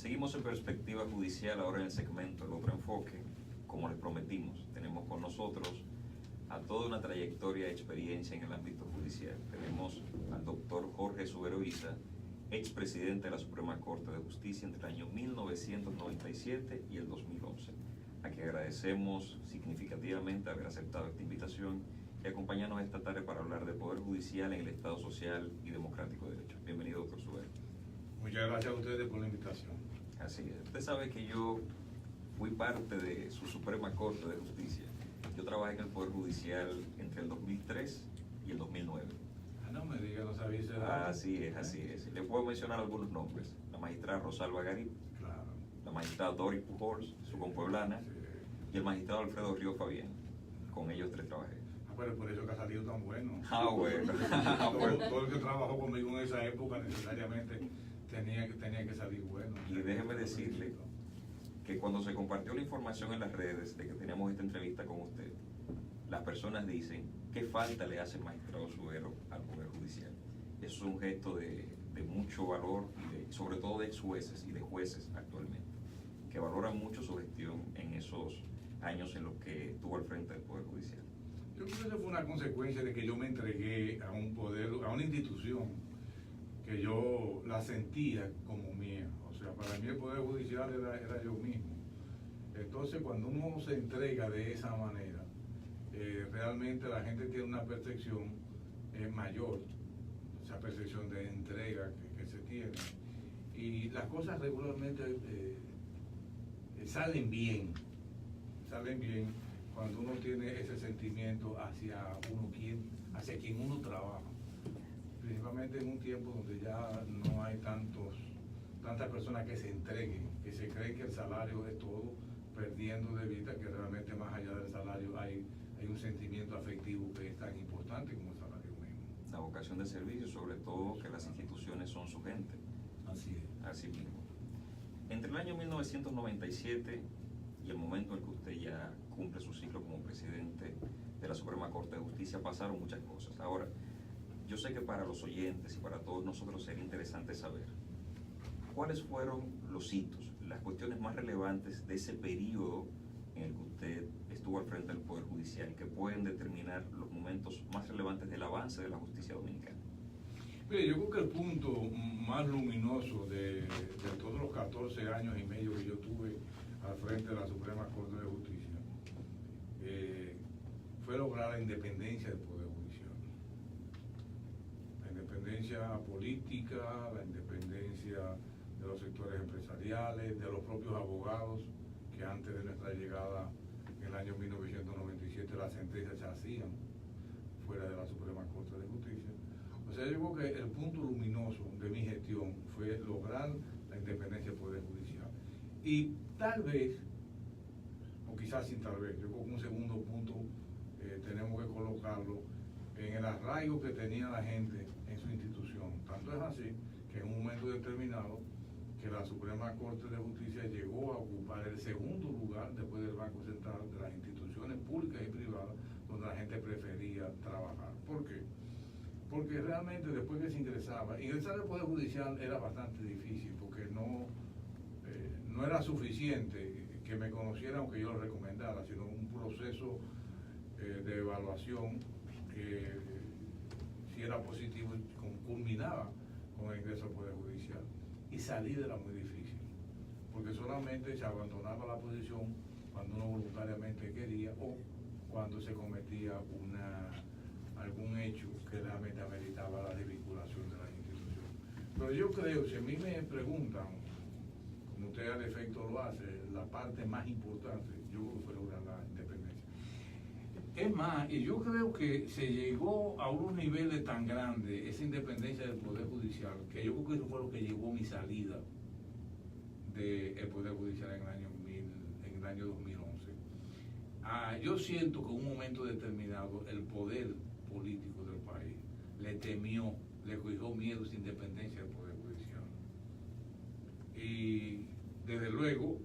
Seguimos en Perspectiva Judicial, ahora en el segmento El Otro Enfoque. Como les prometimos, tenemos con nosotros a toda una trayectoria y experiencia en el ámbito judicial. Tenemos al doctor Jorge Subero Isa, expresidente de la Suprema Corte de Justicia entre el año 1997 y el 2011, a quien agradecemos significativamente haber aceptado esta invitación y acompañarnos esta tarde para hablar del Poder Judicial en el Estado Social y Democrático de Derecho. Bienvenido, doctor Subero. Muchas gracias a ustedes por la invitación. Así es. Usted sabe que yo fui parte de su Suprema Corte de Justicia. Yo trabajé en el Poder Judicial entre el 2003 y el 2009. No me diga, no sabía ese dato. Así es. Le puedo mencionar algunos nombres. La magistrada Rosalba Garit, Claro. la magistrada Doris Pujols, su compueblana, Sí. y el magistrado Alfredo Río Fabián. Con ellos tres trabajé. Pero por eso que ha salido tan bueno. Bueno. Todo el que trabajó conmigo en esa época necesariamente tenía que salir bueno. Y déjeme decirle que cuando se compartió la información en las redes de que teníamos esta entrevista con usted, las personas dicen qué falta le hace el magistrado Subero al Poder Judicial. Eso es un gesto de mucho valor y sobre todo de ex jueces y de jueces actualmente, que valoran mucho su gestión en esos años en los que estuvo al frente del Poder Judicial. Yo creo que eso fue una consecuencia de que yo me entregué a un poder, a una institución que yo la sentía como mía. O sea, para mí el Poder Judicial era yo mismo. Entonces, cuando uno se entrega de esa manera, realmente la gente tiene una percepción mayor, esa percepción de entrega que se tiene. Y las cosas regularmente salen bien cuando uno tiene ese sentimiento hacia quien uno trabaja. Principalmente en un tiempo donde ya no hay tantas personas que se entreguen, que se creen que el salario es todo, perdiendo de vista que realmente más allá del salario hay un sentimiento afectivo que es tan importante como el salario mismo. La vocación de servicio, sobre todo que las instituciones son su gente. Así es. Así mismo. Entre el año 1997 y el momento en el que usted ya cumple su ciclo como presidente de la Suprema Corte de Justicia pasaron muchas cosas. Ahora, yo sé que para los oyentes y para todos nosotros sería interesante saber cuáles fueron los hitos, las cuestiones más relevantes de ese periodo en el que usted estuvo al frente del Poder Judicial, que pueden determinar los momentos más relevantes del avance de la justicia dominicana. Mire, yo creo que el punto más luminoso de todos los 14 años y medio que yo tuve al frente de la Suprema Corte de Justicia fue lograr la independencia del Poder Judicial. La independencia política, la independencia de los sectores empresariales, de los propios abogados, que antes de nuestra llegada en el año 1997 las sentencias se hacían fuera de la Suprema Corte de Justicia. O sea, yo creo que el punto luminoso de mi gestión fue lograr la independencia del Poder Judicial. Y tal vez, o quizás sin tal vez, yo creo que un segundo punto tenemos que colocarlo en el arraigo que tenía la gente en su institución. Tanto es así que en un momento determinado que la Suprema Corte de Justicia llegó a ocupar el segundo lugar después del Banco Central de las instituciones públicas y privadas donde la gente prefería trabajar. ¿Por qué? Porque realmente después que se ingresar al Poder Judicial era bastante difícil porque no era suficiente que me conocieran aunque yo lo recomendara, sino un proceso de evaluación que si era positivo culminaba con el ingreso al Poder Judicial. Y salir era muy difícil, porque solamente se abandonaba la posición cuando uno voluntariamente quería o cuando se cometía algún hecho que realmente ameritaba la desvinculación de la institución. Pero yo creo, si a mí me preguntan, como usted al efecto lo hace, la parte más importante, yo creo que fue lograr la independencia. Es más, y yo creo que se llegó a unos niveles tan grandes, esa independencia del Poder Judicial, que yo creo que eso fue lo que llevó mi salida del Poder Judicial en el año 2011. Yo siento que en un momento determinado el poder político del país le temió, le cogió miedo a esa independencia del Poder Judicial. Y desde luego,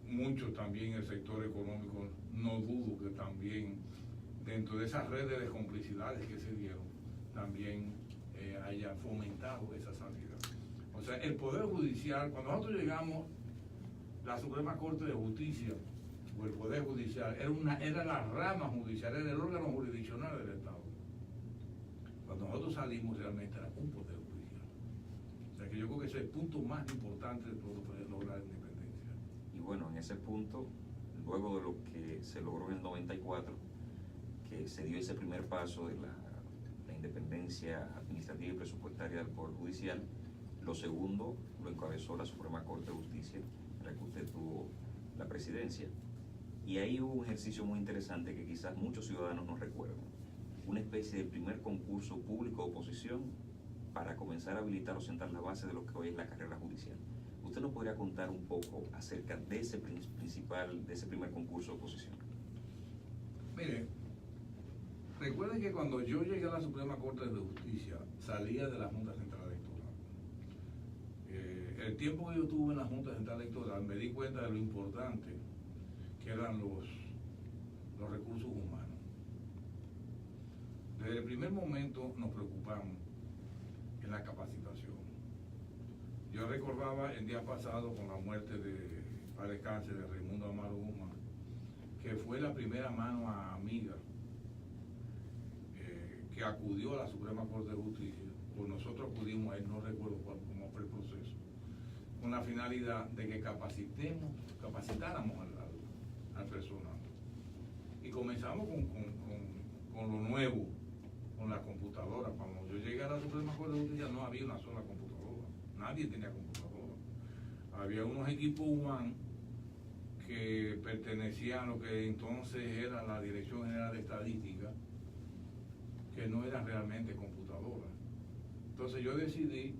mucho también el sector económico, no dudo que también dentro de esas redes de complicidades que se dieron, también haya fomentado esa salida. O sea, el Poder Judicial, cuando nosotros llegamos, la Suprema Corte de Justicia, o el Poder Judicial, era la rama judicial, era el órgano jurisdiccional del Estado. Cuando nosotros salimos, realmente era un Poder Judicial. O sea, que yo creo que ese es el punto más importante de poder lograr la independencia. Y bueno, en ese punto, luego de lo que se logró en el 94, que se dio ese primer paso de la independencia administrativa y presupuestaria del Poder Judicial, lo segundo lo encabezó la Suprema Corte de Justicia, en la que usted tuvo la presidencia. Y ahí hubo un ejercicio muy interesante que quizás muchos ciudadanos no recuerdan. Una especie de primer concurso público de oposición para comenzar a habilitar o sentar la base de lo que hoy es la carrera judicial. ¿Usted nos podría contar un poco acerca de ese primer concurso de oposición? Mire, recuerden que cuando yo llegué a la Suprema Corte de Justicia, salía de la Junta Central Electoral. El tiempo que yo tuve en la Junta Central Electoral, me di cuenta de lo importante que eran los recursos humanos. Desde el primer momento nos preocupamos en la capacitación. Yo recordaba el día pasado, con la muerte de descanse de Raimundo Amaro Guzmán, que fue la primera mano amiga que acudió a la Suprema Corte de Justicia, pues nosotros acudimos a él, no recuerdo cómo fue el proceso, con la finalidad de que capacitáramos al personal. Y comenzamos con lo nuevo, con la computadora. Cuando yo llegué a la Suprema Corte de Justicia no había una sola computadora, nadie tenía computadora. Había unos equipos humanos que pertenecían a lo que entonces era la Dirección General de Estadística, que no eran realmente computadoras. Entonces yo decidí,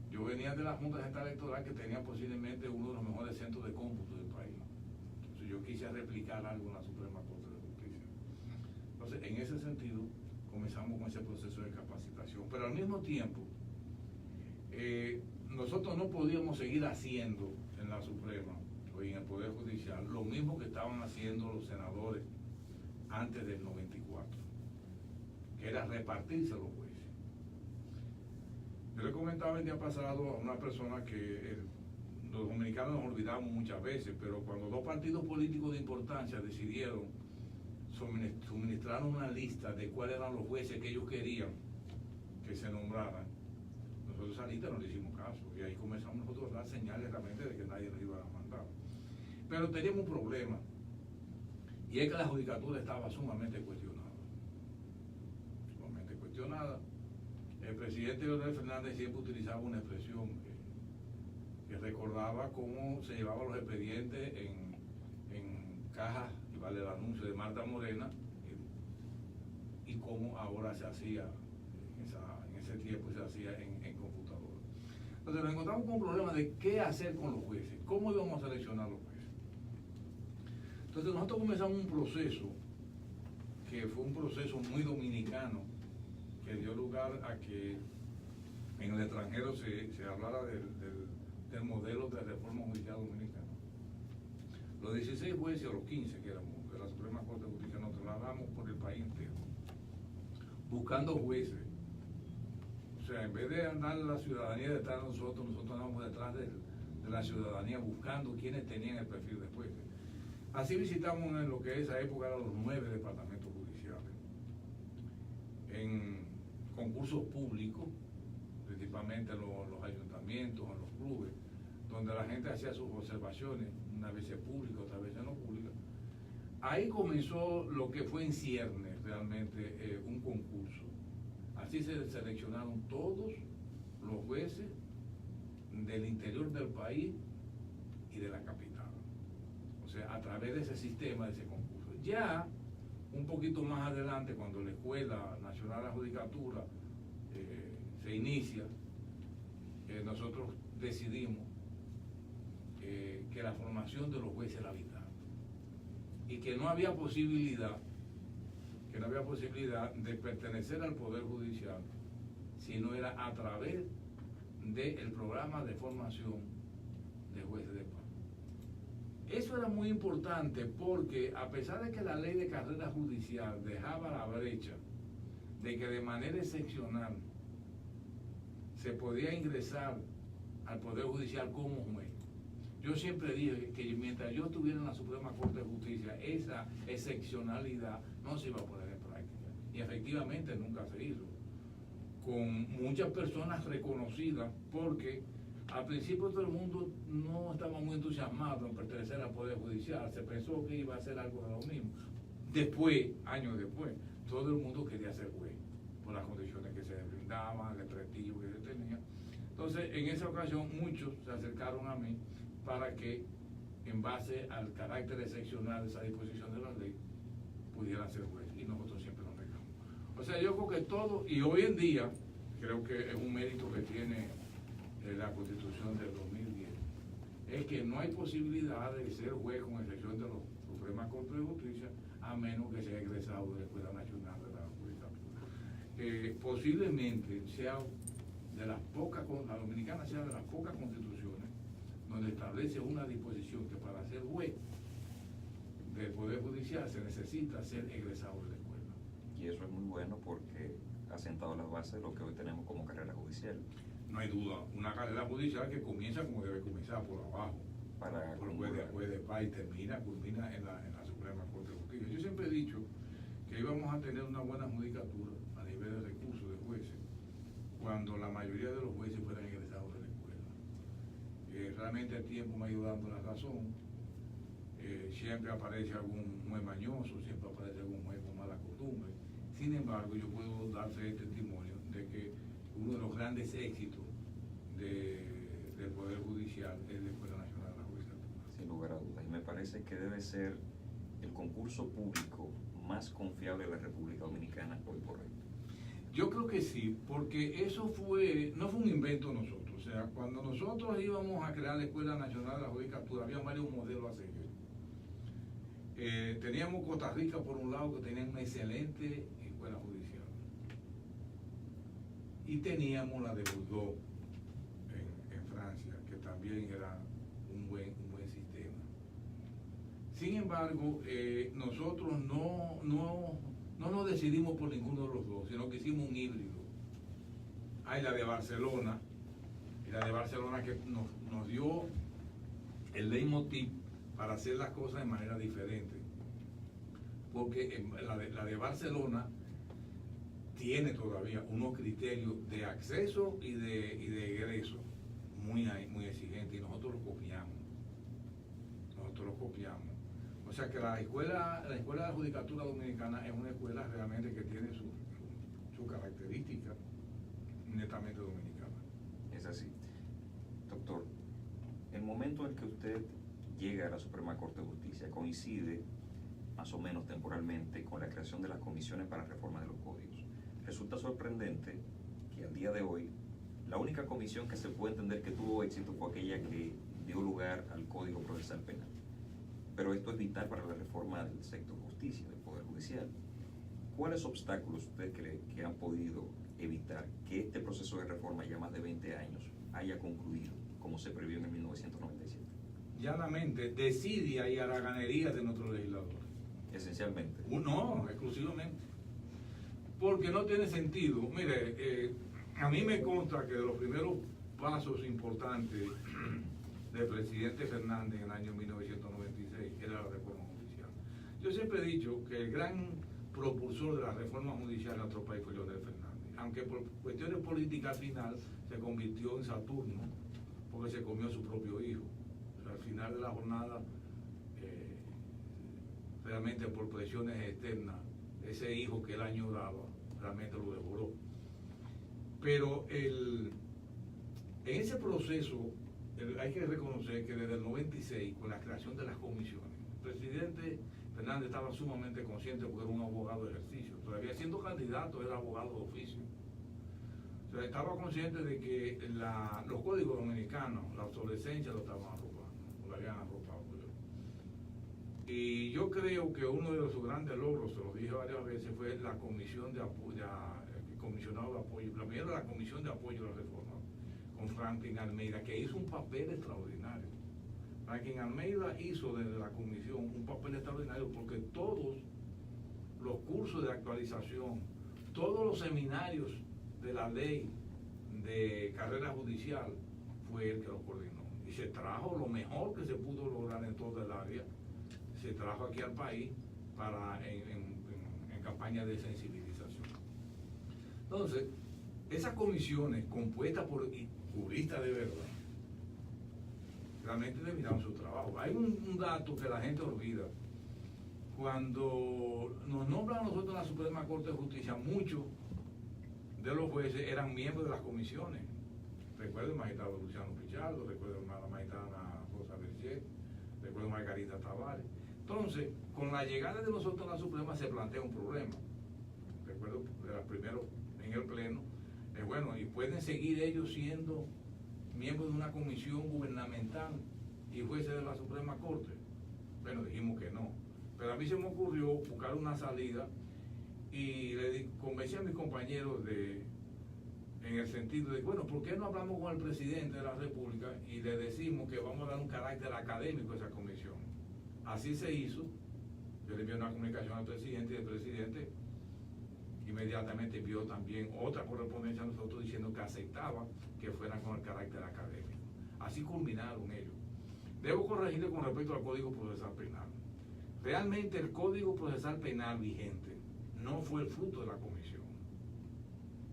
yo venía de la Junta Central Electoral, que tenía posiblemente uno de los mejores centros de cómputo del país. Entonces yo quise replicar algo en la Suprema Corte de Justicia. Entonces, en ese sentido, comenzamos con ese proceso de capacitación. Pero al mismo tiempo, nosotros no podíamos seguir haciendo en la Suprema o en el Poder Judicial lo mismo que estaban haciendo los senadores antes del 94, que era repartirse los jueces. Yo le comentaba el día pasado a una persona que los dominicanos nos olvidamos muchas veces, pero cuando dos partidos políticos de importancia decidieron suministrar una lista de cuáles eran los jueces que ellos querían que se nombraran, nosotros esa lista no le hicimos caso, y ahí comenzamos nosotros a dar señales realmente de que nadie nos iba a mandar. Pero teníamos un problema, y es que la judicatura estaba sumamente cuestionada. El presidente Leonel Fernández siempre utilizaba una expresión que recordaba cómo se llevaban los expedientes en cajas, y vale el anuncio de Marta Morena, y cómo ahora se hacía en ese tiempo, se hacía en computadora. Entonces nos encontramos con un problema de qué hacer con los jueces, cómo íbamos a seleccionar los jueces. Entonces nosotros comenzamos un proceso que fue un proceso muy dominicano, que dio lugar a que en el extranjero se hablara del modelo de reforma judicial dominicana. Los 16 jueces o los 15 que éramos de la Suprema Corte de Justicia nos trasladamos por el país entero, buscando jueces. O sea, en vez de andar la ciudadanía detrás de nosotros andamos detrás de la ciudadanía buscando quienes tenían el perfil de jueces. Así visitamos en lo que esa época eran los 9 departamentos judiciales. En concursos públicos, principalmente en los ayuntamientos, en los clubes, donde la gente hacía sus observaciones, una vez públicas, otra vez no públicas. Ahí comenzó lo que fue en ciernes realmente un concurso. Así se seleccionaron todos los jueces del interior del país y de la capital. O sea, a través de ese sistema, de ese concurso. Ya un poquito más adelante, cuando la Escuela Nacional de la Judicatura se inicia, nosotros decidimos que la formación de los jueces era vital y que no había posibilidad de pertenecer al Poder Judicial si no era a través del programa de formación de jueces de paz. Eso era muy importante porque, a pesar de que la ley de carrera judicial dejaba la brecha de que de manera excepcional se podía ingresar al Poder Judicial como juez. Yo siempre dije que mientras yo estuviera en la Suprema Corte de Justicia, esa excepcionalidad no se iba a poner en práctica. Y efectivamente nunca se hizo. Con muchas personas reconocidas, porque al principio todo el mundo no estaba muy entusiasmado en pertenecer al Poder Judicial. Se pensó que iba a ser algo de lo mismo. Después, años después, todo el mundo quería ser juez, por las condiciones que se les brindaban, el prestigio que se tenía. Entonces, en esa ocasión, muchos se acercaron a mí para que, en base al carácter excepcional de esa disposición de la ley, pudieran ser juez. Y nosotros siempre nos negamos. O sea, yo creo que todo, y hoy en día, creo que es un mérito que tiene la Constitución del 2010, es que no hay posibilidad de ser juez, con excepción de la Suprema Corte de Justicia, a menos que sea egresado de la Escuela Nacional de la Judicatura. Posiblemente sea de las pocas, la dominicana sea de las pocas constituciones donde establece una disposición que para ser juez del Poder Judicial se necesita ser egresado de la escuela. Y eso es muy bueno porque ha sentado las bases de lo que hoy tenemos como carrera judicial. No hay duda, una carrera judicial que comienza como debe comenzar, por abajo, por juez de paz, y culmina en la Suprema Corte de Justicia. Yo siempre he dicho que íbamos a tener una buena judicatura a nivel de recursos de jueces cuando la mayoría de los jueces fueran egresados de la escuela. Realmente el tiempo me ha ido dando la razón. Siempre aparece algún juez mañoso, siempre aparece algún juez con mala costumbre. Sin embargo, yo puedo darte el testimonio de que uno de los grandes éxitos del Poder Judicial es la Escuela Nacional de la Judicatura. Sin lugar a dudas. Y me parece que debe ser el concurso público más confiable de la República Dominicana hoy por hoy. Yo creo que sí, porque eso no fue un invento de nosotros. O sea, cuando nosotros íbamos a crear la Escuela Nacional de la Judicatura, había varios modelos a seguir. Teníamos Costa Rica por un lado, que tenía una excelente escuela judicial. Y teníamos la de Bordeaux en Francia, que también era un buen sistema. Sin embargo, nosotros no nos decidimos por ninguno de los dos, sino que hicimos un híbrido. Hay la de Barcelona, y la de Barcelona que nos dio el leitmotiv para hacer las cosas de manera diferente. Porque la de Barcelona tiene todavía unos criterios de acceso y de egreso muy exigentes, y nosotros los copiamos. O sea que la escuela de la Judicatura Dominicana es una escuela realmente que tiene su característica netamente dominicana. Es así. Doctor, el momento en que usted llega a la Suprema Corte de Justicia coincide más o menos temporalmente con la creación de las comisiones para reforma de los códigos. Resulta sorprendente que al día de hoy la única comisión que se puede entender que tuvo éxito fue aquella que dio lugar al Código Procesal Penal. Pero esto es vital para la reforma del sector justicia, del Poder Judicial. ¿Cuáles obstáculos usted cree que han podido evitar que este proceso de reforma, ya más de 20 años, haya concluido como se previó en 1997? Llanamente, desidia y haraganería de nuestro legislador. Esencialmente. No, exclusivamente. Porque no tiene sentido. Mire, a mí me consta que de los primeros pasos importantes del presidente Fernández en el año 1996 era la reforma judicial. Yo siempre he dicho que el gran propulsor de la reforma judicial en nuestro país fue Leonel Fernández, aunque por cuestiones políticas al final se convirtió en Saturno, porque se comió a su propio hijo. O sea, al final de la jornada, realmente por presiones externas, ese hijo que él añoraba realmente lo devoró. Pero en ese proceso hay que reconocer que desde el 96, con la creación de las comisiones, el presidente Fernández estaba sumamente consciente, porque era un abogado de ejercicio. Todavía siendo candidato era abogado de oficio. O sea, estaba consciente de que los códigos dominicanos, la obsolescencia lo estaban arropando, lo habían arropado. Y yo creo que uno de sus grandes logros, se lo dije varias veces, fue la comisión de apoyo, el comisionado de apoyo, la primera la comisión de apoyo a la reforma, con Franklin Almeida, que hizo un papel extraordinario. Franklin Almeida hizo desde la comisión un papel extraordinario, porque todos los cursos de actualización, todos los seminarios de la ley de carrera judicial fue el que lo coordinó. Y se trajo lo mejor que se pudo lograr en todo el área, se trajo aquí al país para en campaña de sensibilización. Entonces, esas comisiones compuestas por juristas de verdad, realmente terminaron su trabajo. Hay un dato que la gente olvida. Cuando nos nombran a nosotros en la Suprema Corte de Justicia, muchos de los jueces eran miembros de las comisiones. Recuerdo el magistrado Luciano Pichardo, recuerdo la magistrada Rosa Berger, recuerdo Margarita Tavares. Entonces, con la llegada de nosotros a la Suprema se plantea un problema. Recuerdo de las primeros en el Pleno, bueno, y pueden seguir ellos siendo miembros de una comisión gubernamental y jueces de la Suprema Corte. Bueno, dijimos que no. Pero a mí se me ocurrió buscar una salida y le convencí a mis compañeros en el sentido de, bueno, ¿por qué no hablamos con el presidente de la República y le decimos que vamos a dar un carácter académico a esa comisión? Así se hizo. Yo le envié una comunicación al presidente y el presidente inmediatamente envió también otra correspondencia a nosotros diciendo que aceptaba que fueran con el carácter académico. Así culminaron ellos. Debo corregirle con respecto al Código Procesal Penal. Realmente el Código Procesal Penal vigente no fue el fruto de la comisión.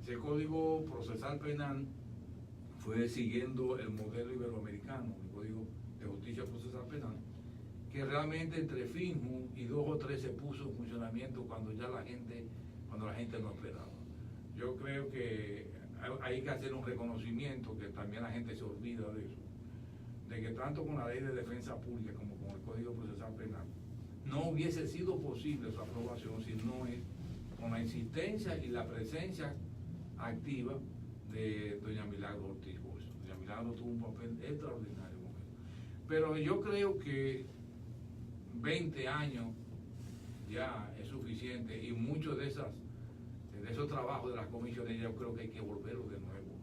Ese Código Procesal Penal fue siguiendo el modelo iberoamericano, el Código de Justicia Procesal Penal, que realmente entre FINJUN y 2 o 3 se puso en funcionamiento cuando la gente no esperaba. Yo creo que hay que hacer un reconocimiento, que también la gente se olvida de eso, de que tanto con la Ley de Defensa Pública como con el Código Procesal Penal no hubiese sido posible su aprobación si no es con la insistencia y la presencia activa de doña Milagro Ortiz Bozo. Doña Milagro tuvo un papel extraordinario con eso. Pero yo creo que 20 años ya es suficiente y muchos de esos trabajos de las comisiones yo creo que hay que volverlos de nuevo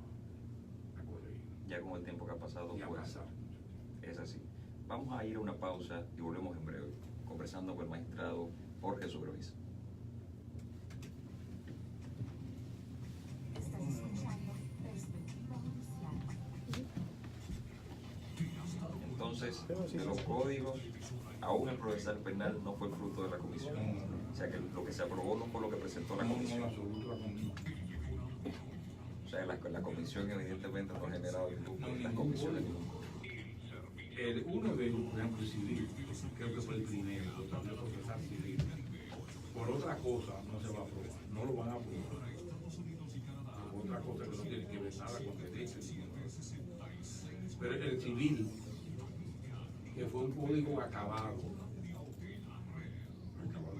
a corregir. Ya con el tiempo que ha pasado, ya pues, es así. Vamos a ir a una pausa y volvemos en breve, conversando con el magistrado Jorge Sugroviza. Entonces, de los códigos, aún el procesal penal no fue el fruto de la comisión. O sea que lo que se aprobó no fue lo que presentó la comisión. O sea, la comisión evidentemente no ha generado las comisiones. Uno de ellos, por ejemplo, el civil, creo que fue el primero, el procesal civil. Por otra cosa no se va a aprobar, no lo van a aprobar. Por otra cosa que no tiene que ver nada con derechos. Pero el civil, que fue un código acabado,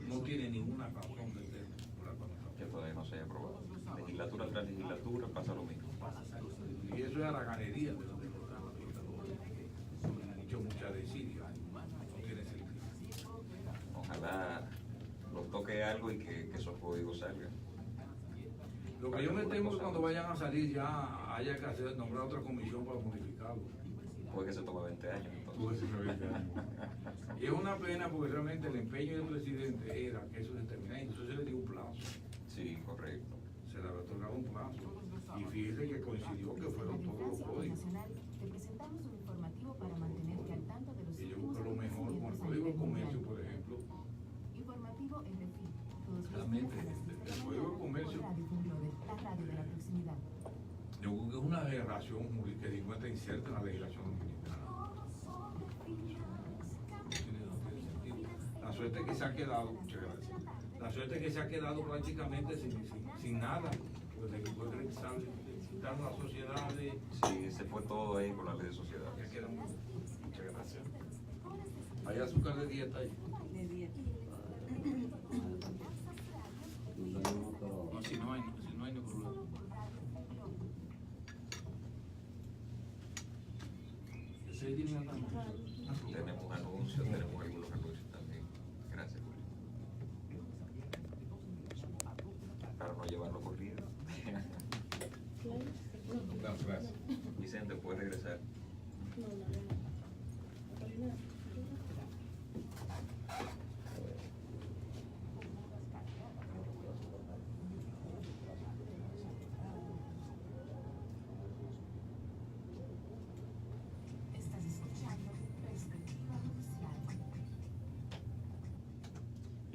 no tiene ninguna razón de ser por la cual que todavía no se haya aprobado. Legislatura tras legislatura pasa lo mismo. Y eso es la ganadería de los diputados. Mucha desidia, no tiene sentido. Ojalá los toque algo y que esos códigos salgan. Lo que yo me temo es que cuando vayan a salir ya haya que nombrar otra comisión para modificarlo. Puede que se tome 20 años entonces. Y es una pena porque realmente el empeño del presidente era que eso se terminara, entonces se le dio un plazo. Sí, correcto. Se le había otorgado un plazo. Y fíjese que coincidió que fueron todos los códigos. Y yo busco lo mejor con el Código de Comercio, por ejemplo. Realmente, el Código de Comercio, yo creo que es una aberración que se encuentra inserta en la legislación dominicana. La suerte que se ha quedado, muchas gracias, la suerte que se ha quedado prácticamente sin nada, pues de que puede revisar, quitando las sociedades. Sí, se fue todo ahí con la ley de sociedades. Ya queda muchas gracias. ¿Hay azúcar de dieta ahí? De dieta. No, si no hay no problema. ¿Ustedes tienen algo? Tenemos anuncios, tenemos algunos anuncios también. Gracias, Julio. Para no llevarlo corrido. Gracias. Vicente, ¿puedes regresar?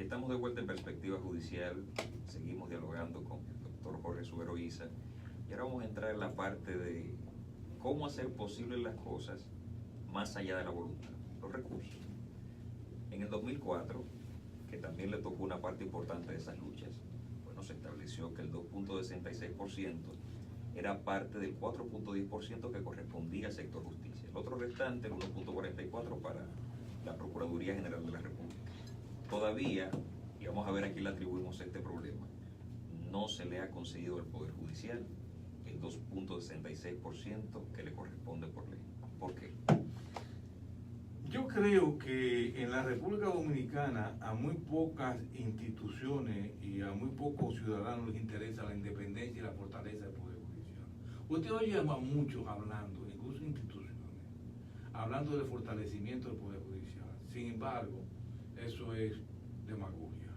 Estamos de vuelta en Perspectiva Judicial, seguimos dialogando con el doctor Jorge Suero Isa y ahora vamos a entrar en la parte de cómo hacer posibles las cosas más allá de la voluntad, los recursos. En el 2004, que también le tocó una parte importante de esas luchas, bueno, se estableció que el 2.66% era parte del 4.10% que correspondía al sector justicia. El otro restante, el 1.44%, para la Procuraduría General de la República. Todavía, y vamos a ver a quién le atribuimos este problema, no se le ha concedido al Poder Judicial el 2.66% que le corresponde por ley. ¿Por qué? Yo creo que en la República Dominicana a muy pocas instituciones y a muy pocos ciudadanos les interesa la independencia y la fortaleza del Poder Judicial. Usted oye a muchos hablando, incluso instituciones, hablando del fortalecimiento del Poder Judicial. Sin embargo, eso es demagogia.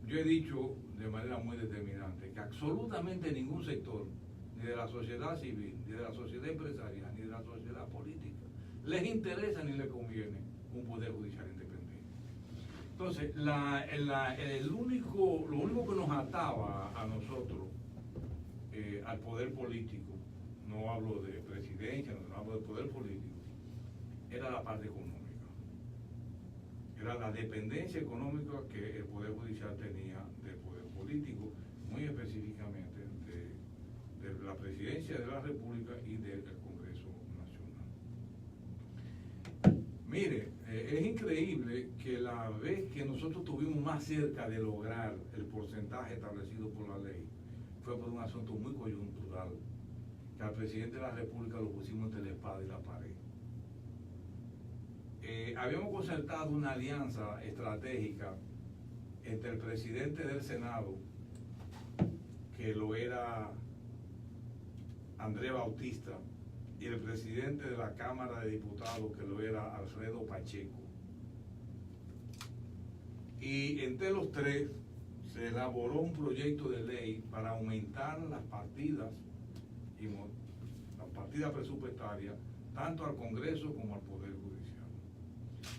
Yo he dicho de manera muy determinante que absolutamente ningún sector, ni de la sociedad civil, ni de la sociedad empresarial, ni de la sociedad política, les interesa ni les conviene un Poder Judicial independiente. Entonces, lo único que nos ataba a nosotros, al poder político, no hablo de presidencia, no hablo del poder político, era la parte económica. Era la dependencia económica que el Poder Judicial tenía del poder político, muy específicamente de la Presidencia de la República y del Congreso Nacional. Mire, es increíble que la vez que nosotros estuvimos más cerca de lograr el porcentaje establecido por la ley, fue por un asunto muy coyuntural, que al presidente de la República lo pusimos entre la espada y la pared. Habíamos concertado una alianza estratégica entre el presidente del Senado, que lo era Andrés Bautista, y el presidente de la Cámara de Diputados, que lo era Alfredo Pacheco. Y entre los tres se elaboró un proyecto de ley para aumentar las partidas presupuestarias tanto al Congreso como al Poder Judicial.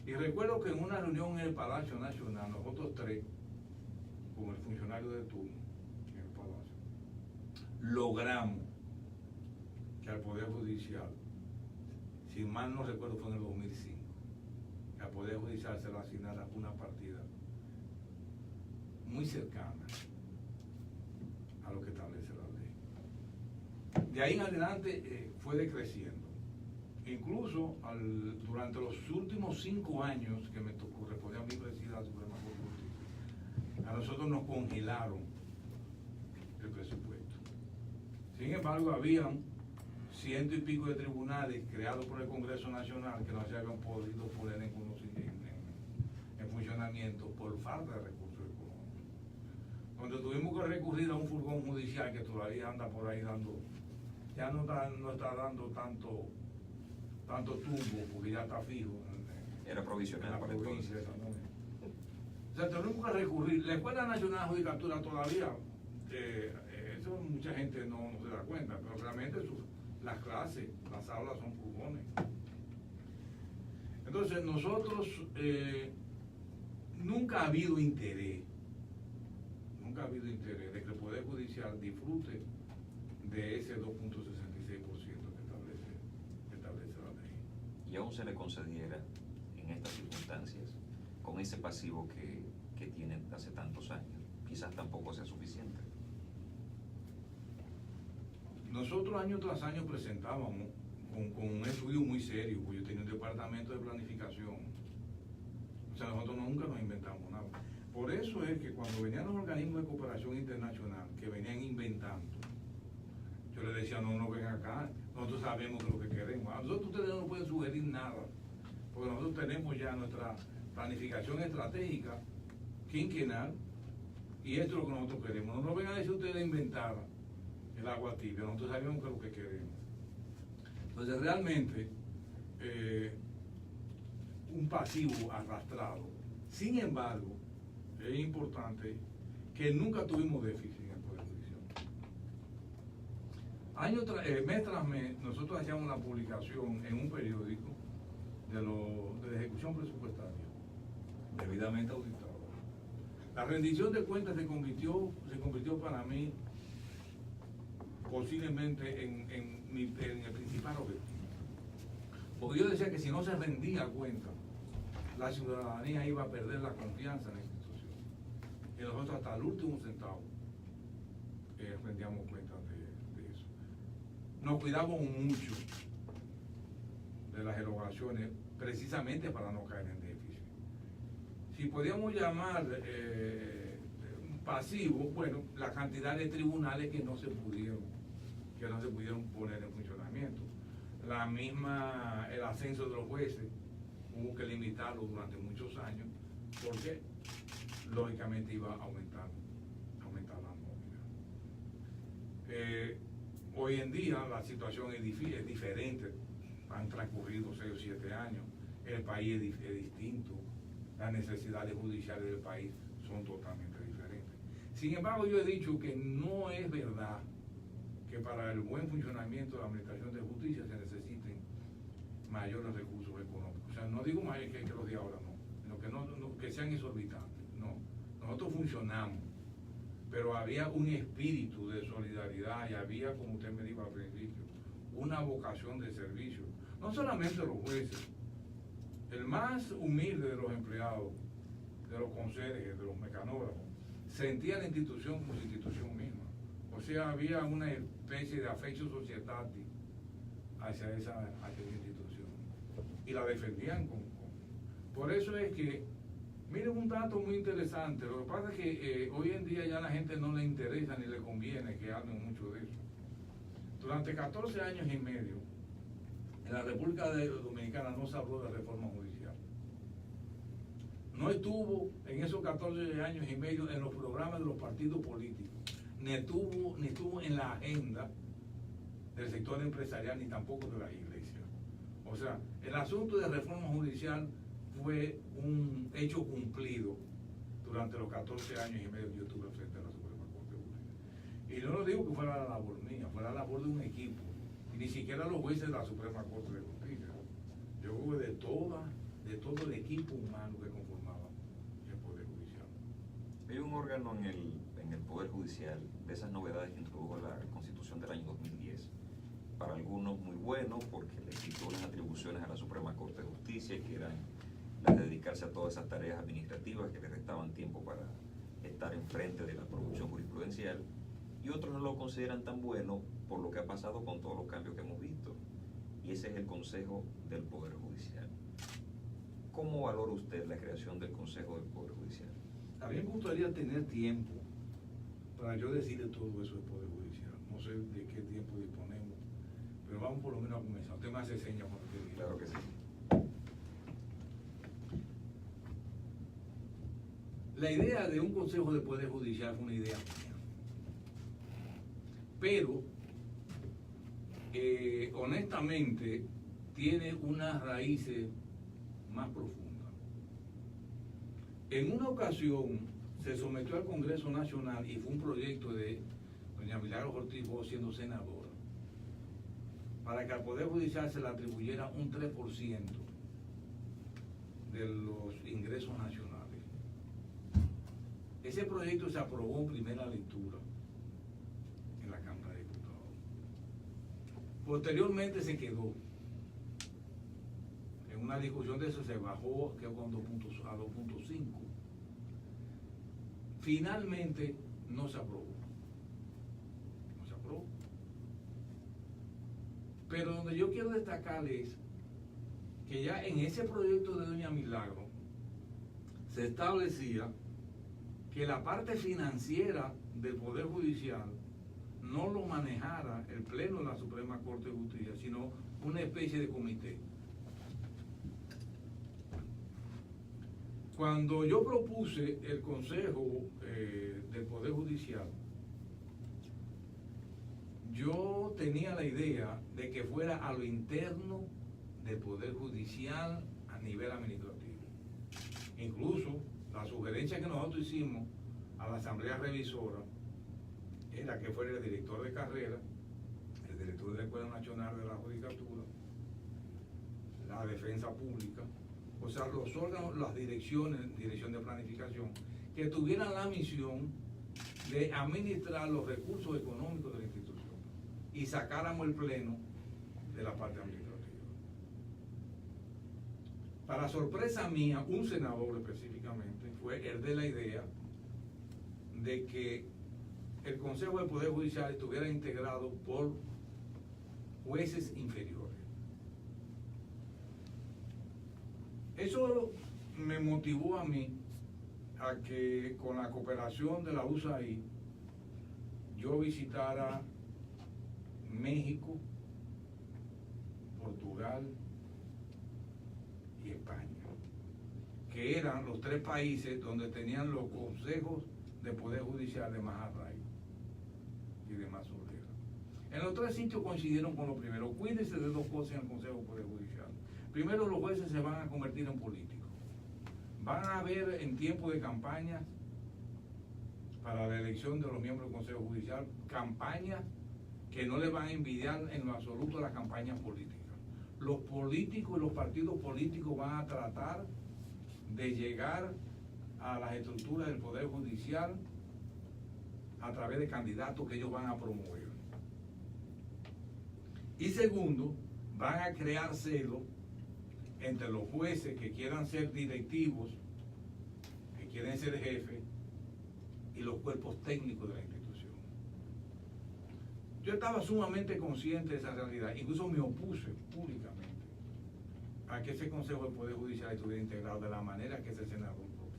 Y recuerdo que en una reunión en el Palacio Nacional, nosotros tres, con el funcionario de turno en el Palacio, logramos que al Poder Judicial, si mal no recuerdo fue en el 2005, que al Poder Judicial se le asignara una partida muy cercana a lo que establece la ley. De ahí en adelante fue decreciendo. Incluso durante los últimos 5 años que me tocó responder a mi presidir la Suprema Corte de Justicia, a nosotros nos congelaron el presupuesto. Sin embargo, habían 100 y pico de tribunales creados por el Congreso Nacional que no se habían podido poner en funcionamiento por falta de recursos económicos. Cuando tuvimos que recurrir a un furgón judicial que todavía anda por ahí dando, ya no está dando tanto tumbo porque ya está fijo era provisional en la para provincia. entonces. O sea, tuvimos que recurrir. La Escuela Nacional de Judicatura todavía, eso mucha gente no se da cuenta, pero realmente las clases, las aulas son furgones. Entonces nosotros nunca ha habido interés de que el Poder Judicial disfrute de ese 2.66% que establece la ley. Y aún se le concediera en estas circunstancias, con ese pasivo que tienen hace tantos años, quizás tampoco sea suficiente. Nosotros año tras año presentábamos con un estudio muy serio, porque yo tenía un departamento de planificación. O sea, nosotros nunca nos inventamos nada. Por eso es que cuando venían los organismos de cooperación internacional que venían inventando, yo les decía, no vengan acá, nosotros sabemos lo que queremos. A nosotros ustedes no pueden sugerir nada, porque nosotros tenemos ya nuestra planificación estratégica, quinquenal, y esto es lo que nosotros queremos. No nos vengan a decir ustedes a inventar el agua tibia, nosotros sabemos que es lo que queremos. Entonces realmente un pasivo arrastrado. Sin embargo, es importante que nunca tuvimos déficit en el Poder Judicial. Mes tras mes, nosotros hacíamos una publicación en un periódico de la ejecución presupuestaria. debidamente auditados. La rendición de cuentas se convirtió para mí posiblemente en el principal objetivo. Porque yo decía que si no se rendía cuenta, la ciudadanía iba a perder la confianza en la institución. Y nosotros hasta el último centavo rendíamos cuenta de eso. Nos cuidamos mucho de las erogaciones precisamente para no caer en déficit. Si podíamos llamar pasivo, bueno, la cantidad de tribunales que no se pudieron poner en funcionamiento. El ascenso de los jueces hubo que limitarlo durante muchos años porque lógicamente iba a aumentar la nómina. Hoy en día la situación es diferente, han transcurrido 6 o 7 años, el país es distinto, las necesidades judiciales del país son totalmente diferentes. Sin embargo, yo he dicho que no es verdad que para el buen funcionamiento de la administración de justicia se necesiten mayores recursos económicos. O sea, no digo más que los de ahora, no, sino que sean exorbitantes, no. Nosotros funcionamos, pero había un espíritu de solidaridad y había, como usted me dijo al principio, una vocación de servicio. No solamente los jueces, el más humilde de los empleados, de los conserjes, de los mecanógrafos, sentía la institución como su institución misma. O sea, había una especie de affectio societatis hacia esa institución. Y la defendían Por eso es que, miren un dato muy interesante, lo que pasa es que hoy en día ya a la gente no le interesa ni le conviene que hablen mucho de eso. Durante 14 años y medio, en la República Dominicana no se habló de reforma judicial. No estuvo en esos 14 años y medio en los programas de los partidos políticos, ni estuvo en la agenda del sector empresarial, ni tampoco de las iglesias. O sea, el asunto de reforma judicial fue un hecho cumplido durante los 14 años y medio que yo estuve frente a la Suprema Corte de Justicia. Y yo no digo que fuera la labor mía, fue la labor de un equipo, y ni siquiera los jueces de la Suprema Corte de Justicia. Yo creo que de todo el equipo humano que conformaba el Poder Judicial. Hay un órgano en el Poder Judicial de esas novedades que introdujo la Constitución del año 2010. Para algunos muy bueno, porque le quitó unas atribuciones a la Suprema Corte de Justicia, que eran las de dedicarse a todas esas tareas administrativas que le restaban tiempo para estar enfrente de la producción jurisprudencial, y otros no lo consideran tan bueno por lo que ha pasado con todos los cambios que hemos visto, y ese es el Consejo del Poder Judicial. ¿Cómo valora usted la creación del Consejo del Poder Judicial? A mí me gustaría tener tiempo para yo decirle todo eso del Poder Judicial. No sé de qué tiempo disponemos, pero vamos por lo menos a comenzar. Usted me hace señas cuando usted diga. Claro que sí. La idea de un Consejo del Poder Judicial fue una idea mía. Pero, honestamente, tiene unas raíces más profundas. En una ocasión se sometió al Congreso Nacional y fue un proyecto de doña Milagros Ortiz Bosch siendo senadora, para que al Poder Judicial se le atribuyera un 3% de los ingresos nacionales. Ese proyecto se aprobó en primera lectura en la Cámara de Diputados. Posteriormente se quedó. En una discusión de eso se bajó, quedó con 2.5. Finalmente no se aprobó. No se aprobó. Pero donde yo quiero destacar es que ya en ese proyecto de doña Milagro se establecía que la parte financiera del Poder Judicial no lo manejara el Pleno de la Suprema Corte de Justicia, sino una especie de comité. Cuando yo propuse el Consejo del Poder Judicial, yo tenía la idea de que fuera a lo interno del Poder Judicial a nivel administrativo. Incluso la sugerencia que nosotros hicimos a la Asamblea Revisora era que fuera el director de carrera, el director de la Escuela Nacional de la Judicatura, la Defensa Pública o sea, los órganos, las direcciones, dirección de planificación, que tuvieran la misión de administrar los recursos económicos de la institución y sacáramos el pleno de la parte administrativa. Para sorpresa mía, un senador específicamente fue el de la idea de que el Consejo del Poder Judicial estuviera integrado por jueces inferiores. Eso me motivó a mí a que con la cooperación de la USAID yo visitara México, Portugal y España, que eran los 3 países donde tenían los consejos de Poder Judicial de más arraigo y de más solera. En los 3 sitios coincidieron con lo primero. Cuídense de 2 cosas en el Consejo de Poder Judicial. Primero, los jueces se van a convertir en políticos. Van a haber en tiempo de campañas para la elección de los miembros del Consejo Judicial, campañas que no le van a envidiar en lo absoluto a las campañas políticas. Los políticos y los partidos políticos van a tratar de llegar a las estructuras del Poder Judicial a través de candidatos que ellos van a promover. Y segundo, van a crear celos entre los jueces que quieran ser directivos, que quieren ser jefes, y los cuerpos técnicos de la institución. Yo estaba sumamente consciente de esa realidad, incluso me opuse públicamente a que ese Consejo del Poder Judicial estuviera integrado de la manera que ese senador propuso.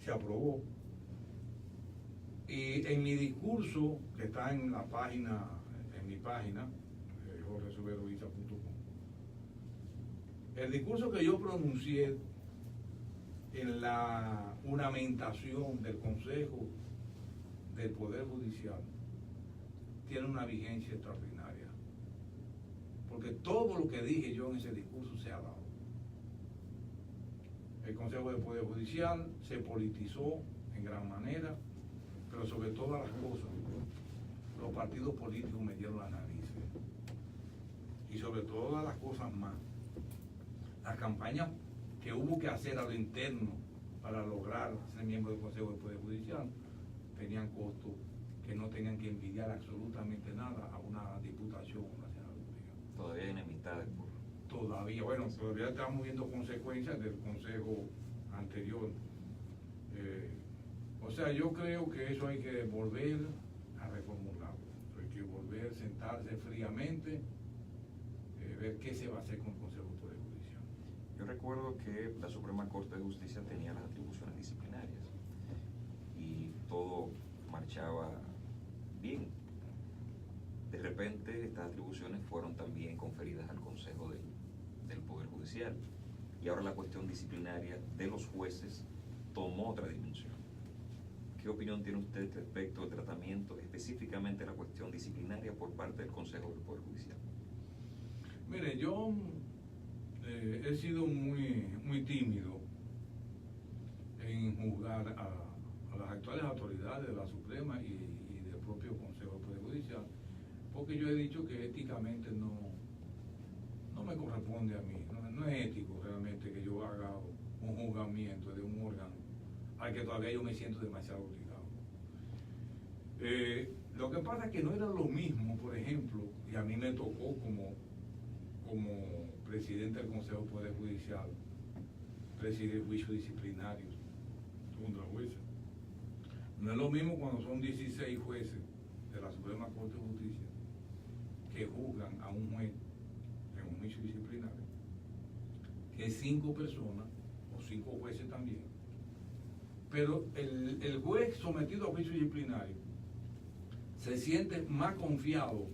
Se aprobó. Y en mi discurso, que está en la página, en mi página, jorgesuberovisa.com, el discurso que yo pronuncié en la juramentación del Consejo del Poder Judicial tiene una vigencia extraordinaria, porque todo lo que dije yo en ese discurso se ha dado. El Consejo del Poder Judicial se politizó en gran manera, pero sobre todas las cosas, los partidos políticos me dieron la nariz. Y sobre todas las cosas más, las campañas que hubo que hacer a lo interno para lograr ser miembro del Consejo del Poder Judicial tenían costos que no tenían que envidiar absolutamente nada a una diputación o una senaduría. Todavía hay enemistades por... Todavía, bueno, todavía estamos viendo consecuencias del Consejo anterior. O sea, yo creo que eso hay que volver a reformularlo. Hay que volver, sentarse fríamente, ver qué se va a hacer con el Consejo del Poder Judicial. Yo recuerdo que la Suprema Corte de Justicia tenía las atribuciones disciplinarias y todo marchaba bien. De repente estas atribuciones fueron también conferidas al Consejo del Poder Judicial y ahora la cuestión disciplinaria de los jueces tomó otra dimensión. ¿Qué opinión tiene usted respecto al tratamiento, específicamente la cuestión disciplinaria por parte del Consejo del Poder Judicial? Mire, yo he sido muy tímido en juzgar a las actuales autoridades de la Suprema y del propio Consejo del Poder Judicial, porque yo he dicho que éticamente no me corresponde a mí, no es ético realmente que yo haga un juzgamiento de un órgano al que todavía yo me siento demasiado obligado. Lo que pasa es que no era lo mismo, por ejemplo, y a mí me tocó como presidente del Consejo del Poder Judicial presidir juicios disciplinarios contra jueces. No es lo mismo cuando son 16 jueces de la Suprema Corte de Justicia que juzgan a un juez en un juicio disciplinario, que 5 personas o 5 jueces también. Pero el juez sometido a juicio disciplinario se siente más confiado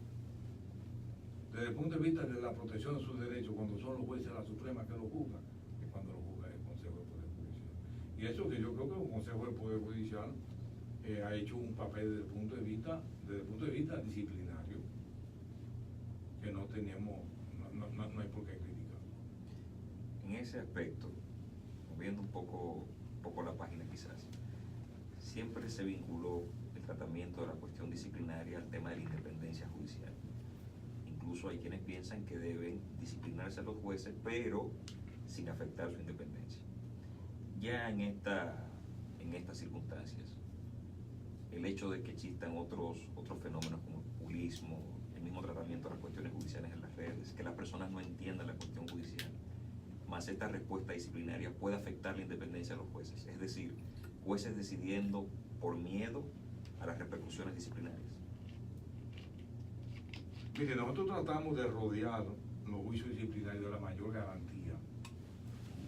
desde el punto de vista de la protección de sus derechos cuando son los jueces de la Suprema que lo juzgan que cuando lo juzga el Consejo del Poder Judicial. Y eso que yo creo que el Consejo del Poder Judicial ha hecho un papel desde el punto de vista disciplinario que no tenemos, no hay por qué criticar. En ese aspecto, moviendo un poco la página quizás, siempre se vinculó el tratamiento de la cuestión disciplinaria al tema de la independencia judicial. Incluso incluso hay quienes piensan que deben disciplinarse a los jueces, pero sin afectar su independencia. Ya en estas circunstancias, el hecho de que existan otros fenómenos como el populismo, el mismo tratamiento de las cuestiones judiciales en las redes, que las personas no entiendan la cuestión judicial, más esta respuesta disciplinaria puede afectar la independencia de los jueces, es decir, jueces decidiendo por miedo a las repercusiones disciplinarias. Mire, nosotros tratamos de rodear los juicios disciplinarios de la mayor garantía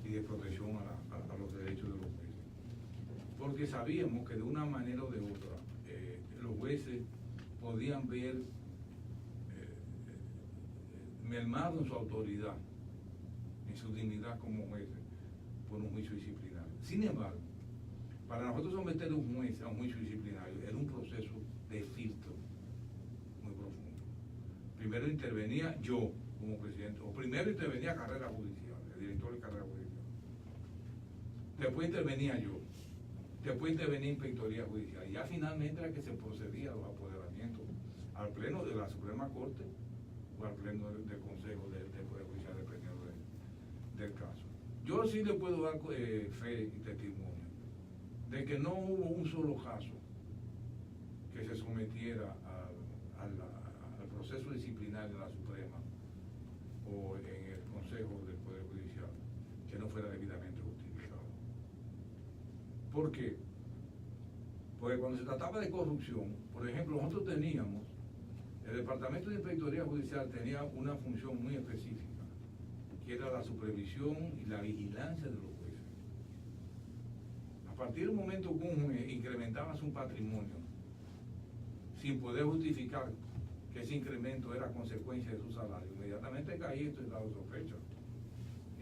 y de protección a los derechos de los jueces, porque sabíamos que de una manera o de otra los jueces podían ver mermado en su autoridad, en su dignidad como jueces, por un juicio disciplinario. Sin embargo, para nosotros someter a un juez a un juicio disciplinario era un proceso de filtro muy profundo. Primero intervenía yo como presidente, o primero intervenía carrera judicial, el director de carrera judicial. Después intervenía yo, después intervenía inspectoría judicial, y ya finalmente era que se procedía a los apoderamientos al pleno de la Suprema Corte o al pleno del Consejo del Poder Judicial, dependiendo del caso. Yo sí le puedo dar fe y testimonio de que no hubo un solo caso que se sometiera al proceso disciplinario de la Suprema o en el Consejo del Poder Judicial que no fuera debidamente justificado. ¿Por qué? Porque cuando se trataba de corrupción, por ejemplo, nosotros teníamos, el Departamento de Inspectoría Judicial tenía una función muy específica, que era la supervisión y la vigilancia de los jueces. A partir del momento que un juez incrementaba su patrimonio, sin poder justificar que ese incremento era consecuencia de su salario, inmediatamente caía esto en la sospecha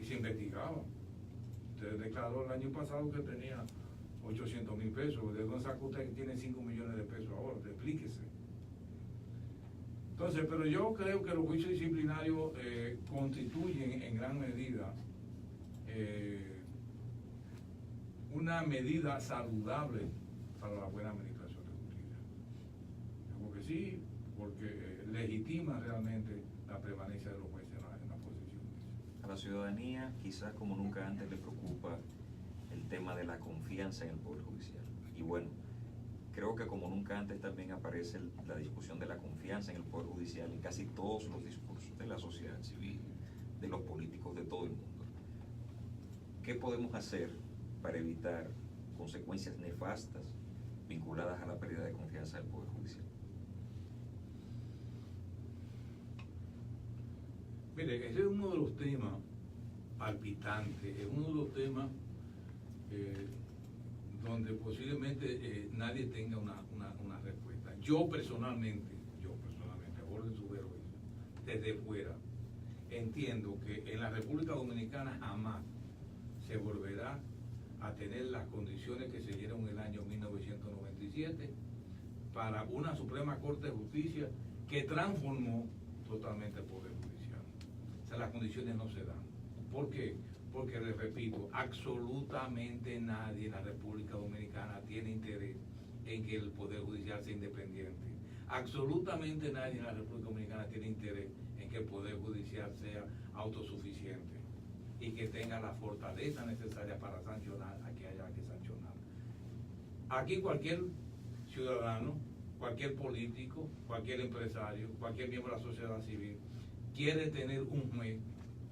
y se investigaba. Usted declaró el año pasado que tenía 800,000 pesos, ¿de dónde sacó usted que tiene 5 millones de pesos ahora? Explíquese. Entonces, pero yo creo que los juicios disciplinarios constituyen en gran medida una medida saludable para la buena administración de justicia. Porque sí, porque legitima realmente la permanencia de los jueces en la posición. A la ciudadanía, quizás como nunca antes, le preocupa el tema de la confianza en el Poder Judicial. Y bueno, creo que como nunca antes también aparece la discusión de la confianza en el Poder Judicial en casi todos los discursos de la sociedad civil, de los políticos, de todo el mundo. ¿Qué podemos hacer para evitar consecuencias nefastas vinculadas a la pérdida de confianza del Poder Judicial? Mire, ese es uno de los temas palpitantes, es uno de los temas donde posiblemente nadie tenga una respuesta. Yo personalmente, a orden de su juicio, desde fuera, entiendo que en la República Dominicana jamás se volverá a tener las condiciones que se dieron en el año 1997 para una Suprema Corte de Justicia que transformó totalmente el Poder Judicial. O sea, las condiciones no se dan. ¿Por qué? Porque, les repito, absolutamente nadie en la República Dominicana tiene interés en que el Poder Judicial sea independiente. Absolutamente nadie en la República Dominicana tiene interés en que el Poder Judicial sea autosuficiente y que tenga la fortaleza necesaria para sancionar a que haya que sancionar. Aquí cualquier ciudadano, cualquier político, cualquier empresario, cualquier miembro de la sociedad civil quiere tener un juez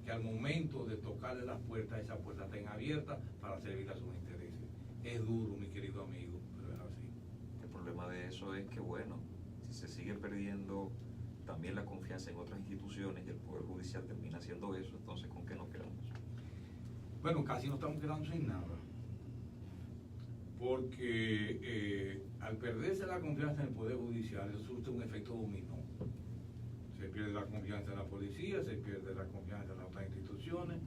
que al momento de tocarle las puertas, esa puerta estén abierta para servir a sus intereses. Es duro, mi querido amigo, pero es así. El problema de eso es que, bueno, si se sigue perdiendo también la confianza en otras instituciones y el Poder Judicial termina haciendo eso, entonces ¿con qué nos quedamos? Bueno, casi nos estamos quedando sin nada. Porque al perderse la confianza en el Poder Judicial, eso surte un efecto dominó. Se pierde la confianza en la policía, se pierde la confianza en las otras instituciones,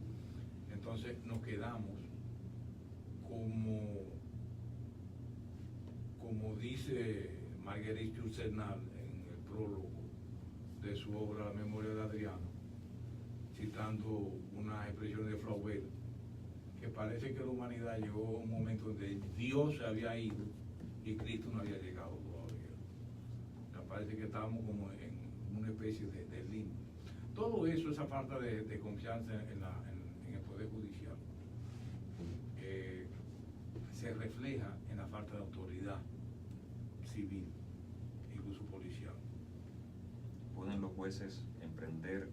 entonces nos quedamos como dice Marguerite Yourcenar en el prólogo de su obra La Memoria de Adriano, citando unas expresiones de Flaubert, que parece que la humanidad llegó a un momento donde Dios se había ido y Cristo no había llegado todavía. Me parece que estábamos como en una especie de limbo. todo eso, esa falta de confianza en el Poder Judicial, se refleja en la falta de autoridad civil, incluso policial. ¿Pueden los jueces emprender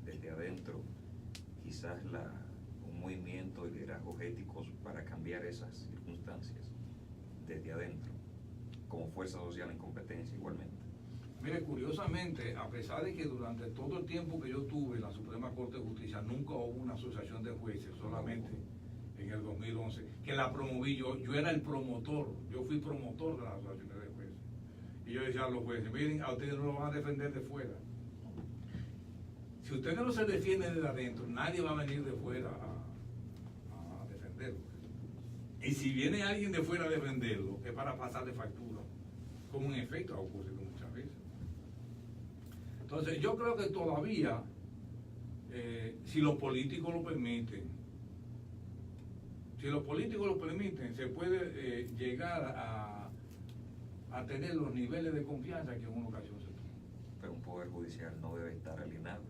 desde adentro quizás un movimiento de liderazgos éticos para cambiar esas circunstancias desde adentro, como fuerza social en competencia igualmente? Mire, curiosamente, a pesar de que durante todo el tiempo que yo tuve en la Suprema Corte de Justicia nunca hubo una asociación de jueces, solamente en el 2011, que la promoví yo era el promotor, yo fui promotor de las asociaciones de jueces. Y yo decía a los jueces, miren, a ustedes no lo van a defender de fuera. Si ustedes no se defienden de adentro, nadie va a venir de fuera a defenderlo. Y si viene alguien de fuera a defenderlo, es para pasarle factura, como en efecto ha ocurrido muchas veces. Entonces, yo creo que todavía, si los políticos lo permiten, se puede llegar a tener los niveles de confianza que en una ocasión se tuvo. Pero un poder judicial no debe estar alienado,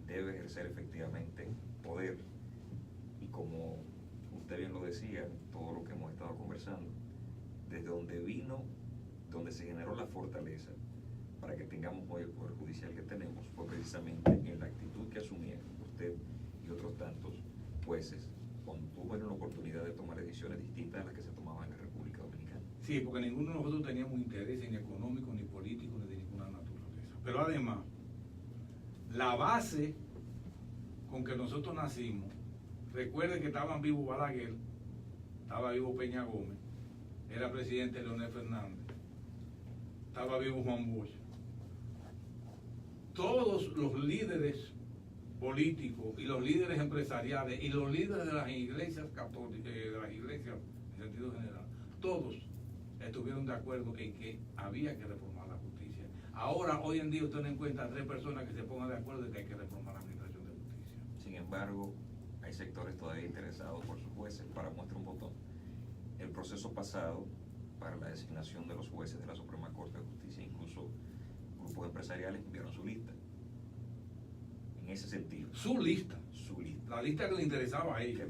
debe ejercer efectivamente poder. Y como usted bien lo decía, todo lo que hemos estado conversando, desde donde se generó la fortaleza para que tengamos hoy el poder judicial que tenemos, fue precisamente en la actitud que asumieron usted y otros tantos jueces cuando tuvieron la oportunidad de tomar decisiones distintas a las que se tomaban en la República Dominicana. Sí, porque ninguno de nosotros teníamos interés ni económico, ni político, ni de ninguna naturaleza. Pero además, la base con que nosotros nacimos, recuerde que estaban vivos Balaguer, estaba vivo Peña Gómez, era presidente Leonel Fernández, estaba vivo Juan Bosch. Todos los líderes políticos y los líderes empresariales y los líderes de las iglesias católicas, de las iglesias en sentido general, todos estuvieron de acuerdo en que había que reformar la justicia. Ahora, hoy en día, usted no encuentra 3 personas que se pongan de acuerdo en que hay que reformar la administración de justicia. Sin embargo, hay sectores todavía interesados por sus jueces. Para muestra un botón, el proceso pasado para la designación de los jueces de la Suprema Corte de Justicia, incluso grupos empresariales enviaron su lista. En ese sentido, Su lista. La lista que les interesaba a ellos.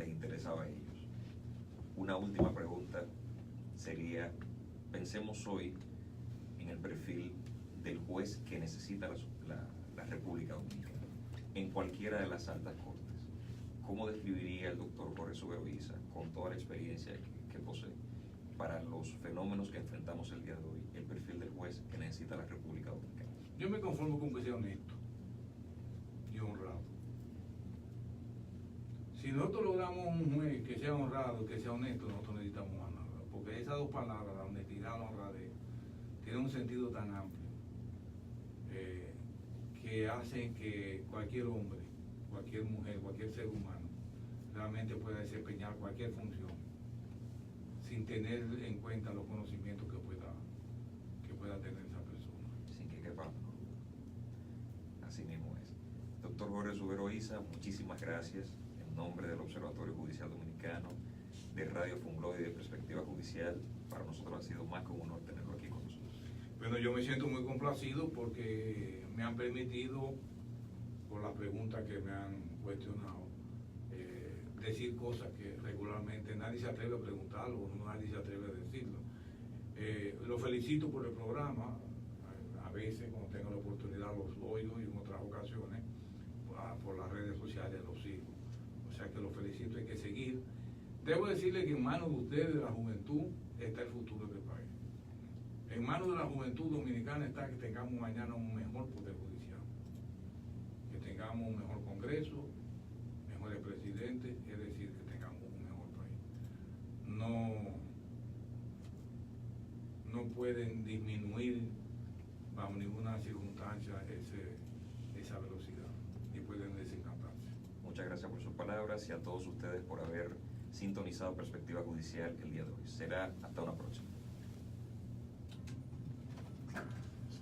Una última pregunta sería, pensemos hoy en el perfil del juez que necesita la República Dominicana, en cualquiera de las altas cortes. ¿Cómo describiría el doctor Jorge Subero Isa, con toda la experiencia que posee, para los fenómenos que enfrentamos el día de hoy, el perfil del juez que necesita la República Dominicana? Yo me conformo con que sea honesto y honrado. Si nosotros logramos un juez que sea honrado, que sea honesto, nosotros necesitamos más nada. Porque esas 2 palabras, la honestidad, la honradez, tienen un sentido tan amplio que hacen que cualquier hombre, cualquier mujer, cualquier ser humano realmente pueda desempeñar cualquier función sin tener en cuenta los conocimientos que pueda tener esa persona. Sin que quepa. Así mismo es. Doctor Jorge Subero Isa, muchísimas gracias. En nombre del Observatorio Judicial Dominicano, de Radio Funglode y de Perspectiva Judicial, para nosotros ha sido más que un honor tenerlo aquí con nosotros. Bueno, yo me siento muy complacido porque me han permitido, por las preguntas que me han cuestionado, decir cosas que regularmente nadie se atreve a preguntarlo, nadie se atreve a decirlo. Lo felicito por el programa, a veces cuando tengo la oportunidad los oigo y en otras ocasiones por las redes sociales los sigo. O sea que lo felicito, hay que seguir. Debo decirle que en manos de ustedes, de la juventud, está el futuro del país. En manos de la juventud dominicana está que tengamos mañana un mejor poder judicial, que tengamos un mejor Congreso, mejores presidentes, es decir, que tengamos un mejor país. No pueden disminuir bajo ninguna circunstancia esa velocidad y pueden desencantarse. Muchas gracias por sus palabras y a todos ustedes por haber sintonizado Perspectiva Judicial el día de hoy. Será hasta una próxima.